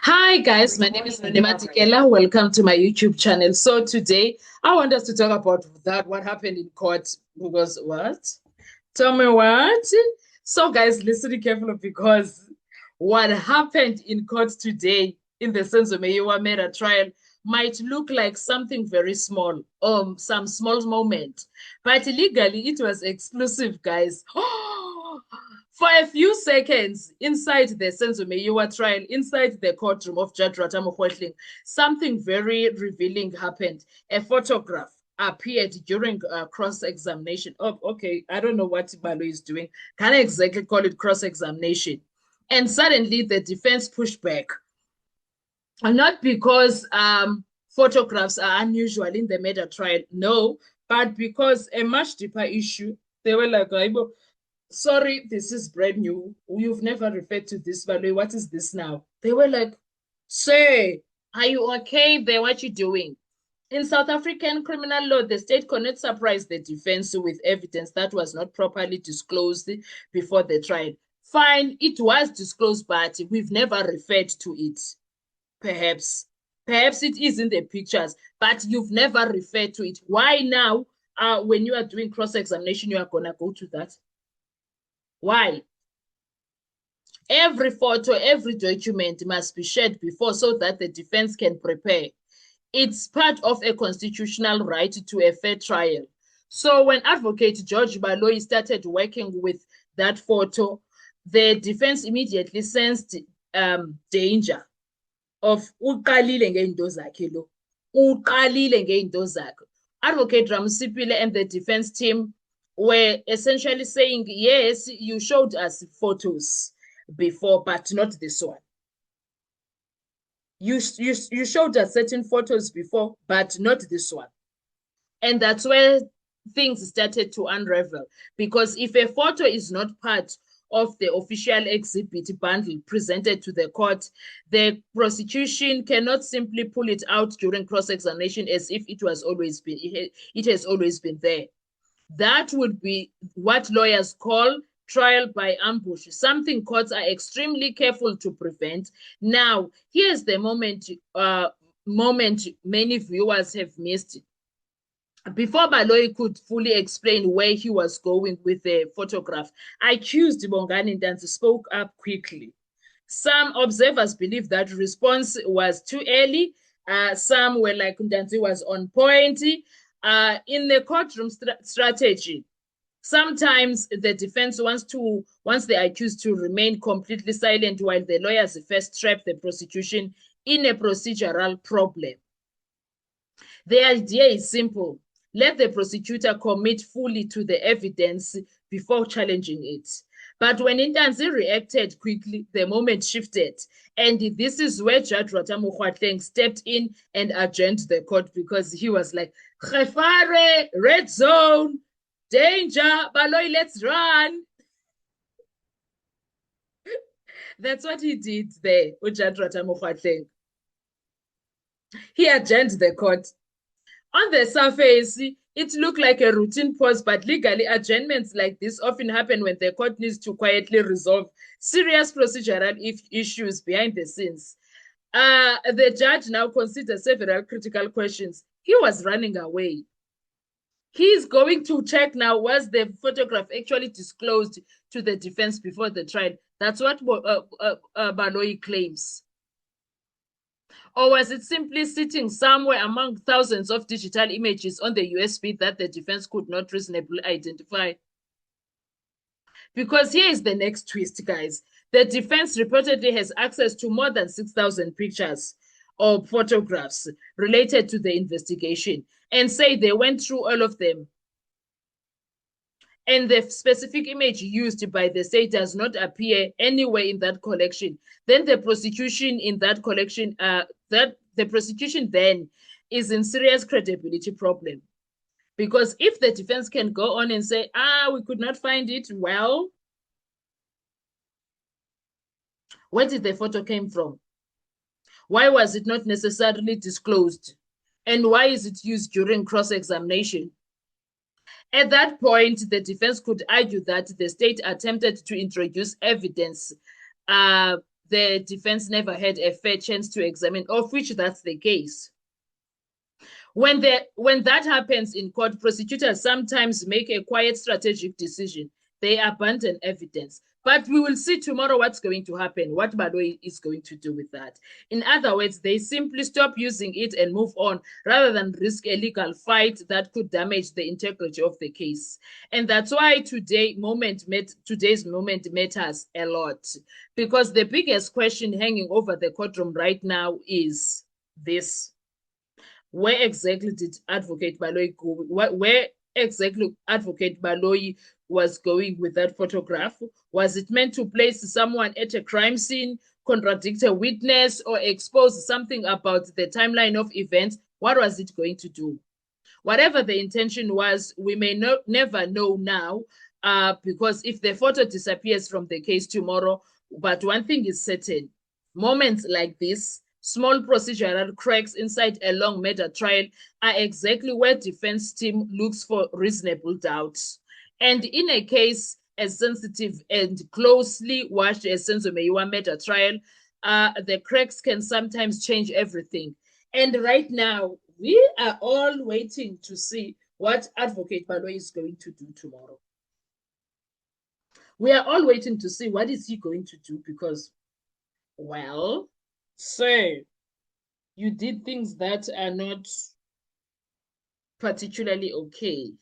Hi guys, my name is Nonema Tikela. Welcome to my YouTube channel. So today I want us to talk about what happened in court. Because what? Tell me what? So guys, listen carefully because what happened in court today in the Senzo Meyiwa murder trial might look like something very small, some small moment, but legally it was exclusive, guys. For a few seconds inside the Senzo Meyiwa trial, inside the courtroom of Judge Ratamo Kgotling, something very revealing happened. A photograph appeared during cross-examination. Oh, okay. I don't know what Balo is doing. Can't exactly call it cross-examination. And suddenly the defense pushed back. And not because photographs are unusual in the murder trial, no, but because a much deeper issue. They were like, sorry, this is brand new. You've never referred to this, Balo. What is this now? They were like, sir, are you okay there? What you doing? In South African criminal law, the state cannot surprise the defense with evidence that was not properly disclosed before the trial. Fine, it was disclosed, but we've never referred to it. Perhaps. Perhaps it is in the pictures, but you've never referred to it. Why now, when you are doing cross-examination, you are going to go to that? Why? Every photo, every document must be shared before so that the defense can prepare. It's part of a constitutional right to a fair trial. So when Advocate George Baloyi started working with that photo, the defense immediately sensed danger of uqalile ngeinto zakhe lo. Uqalile ngeinto zakhe. Advocate Ramsipile and the defense team were essentially saying, yes, you showed us photos before, but not this one. You showed us certain photos before, but not this one. And that's where things started to unravel. Because if a photo is not part of the official exhibit bundle presented to the court, the prosecution cannot simply pull it out during cross-examination as if it has always been there. That would be what lawyers call trial by ambush, something courts are extremely careful to prevent. Now, here's the moment many viewers have missed. Before Baloyi could fully explain where he was going with the photograph, accused Bongani Ntanzi spoke up quickly. Some observers believe that response was too early. Some were like Ntanzi was on point. In the courtroom strategy, sometimes the defense wants the accused to remain completely silent while the lawyers first trap the prosecution in a procedural problem. The idea is simple. Let the prosecutor commit fully to the evidence before challenging it. But when Ntanzi reacted quickly, the moment shifted. And this is where Judge Ratamo Kgotling stepped in and adjourned the court because he was like, Gefare, red zone, danger, Baloyi, let's run. That's what he did there, Judge Ratamo Kgotling. He adjourned the court. On the surface, it looked like a routine pause, but legally, adjournments like this often happen when the court needs to quietly resolve serious procedural issues behind the scenes. The judge now considers several critical questions. He was running away. He's going to check now, was the photograph actually disclosed to the defense before the trial? That's what Baloyi claims. Or was it simply sitting somewhere among thousands of digital images on the USB that the defense could not reasonably identify? Because here is the next twist, guys. The defense reportedly has access to more than 6,000 pictures or photographs related to the investigation and say they went through all of them. And the specific image used by the state does not appear anywhere in that collection. Then the prosecution in that collection, the prosecution then is in serious credibility problem. Because if the defense can go on and say, we could not find it, well, where did the photo came from? Why was it not necessarily disclosed? And why is it used during cross-examination? At that point, the defense could argue that the state attempted to introduce evidence the defense never had a fair chance to examine, of which that's the case. When that happens in court, prosecutors sometimes make a quiet strategic decision. They abandon evidence. But we will see tomorrow what's going to happen, what Baloyi is going to do with that. In other words, they simply stop using it and move on rather than risk a legal fight that could damage the integrity of the case. And that's why today's moment matters a lot, because the biggest question hanging over the courtroom right now is this: where exactly did Advocate Baloyi go? Where exactly Advocate Baloyi was going with that photograph? Was it meant to place someone at a crime scene, contradict a witness, or expose something about the timeline of events? What was it going to do? Whatever the intention was, we may never know now, because if the photo disappears from the case tomorrow, but one thing is certain: moments like this, small procedural cracks inside a long murder trial, are exactly where defense team looks for reasonable doubts. And in a case as sensitive and closely watched as Senzo Meyiwa murder trial, the cracks can sometimes change everything. And right now, we are all waiting to see what Advocate Baloyi is going to do tomorrow. We are all waiting to see what is he going to do, because, well, sir, you did things that are not particularly okay.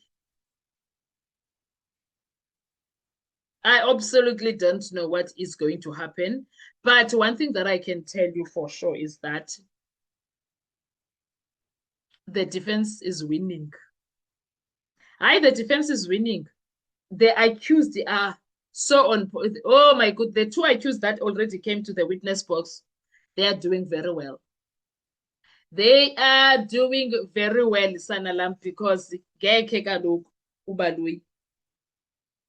I absolutely don't know what is going to happen. But one thing that I can tell you for sure is that the defense is winning. The defense is winning. The accused are so on. Oh my God, the two accused that already came to the witness box, they are doing very well. They are doing very well, Sanalam, because ngeke kaloku uBaloyi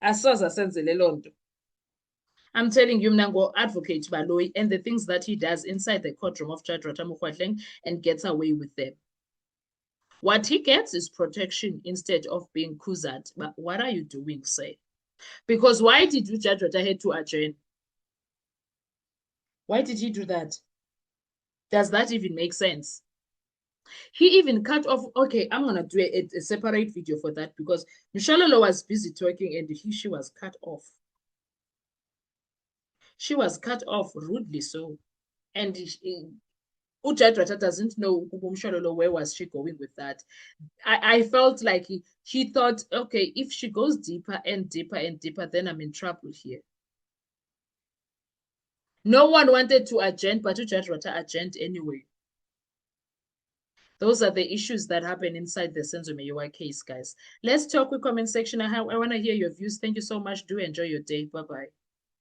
asoze asenzele loo nto. I'm telling you, Mnango, Advocate Baloyi, and the things that he does inside the courtroom of Judge Rata Mokgoatlheng and gets away with them. What he gets is protection instead of being kuzat. But what are you doing, say? Because why did you Judge Rata had to adjourn? Why did he do that? Does that even make sense? He even cut off. Okay, I'm gonna do a separate video for that, because Mshololo was busy talking and she was cut off. She was cut off rudely so. And Judge Rata doesn't know Mshololo, where was she going with that. I felt like he thought, okay, if she goes deeper and deeper and deeper, then I'm in trouble here. No one wanted to adjourn, but Judge Rata adjourned anyway. Those are the issues that happen inside the Senzo Meyiwa case, guys. Let's talk with comment section. I want to hear your views. Thank you so much. Do enjoy your day. Bye-bye.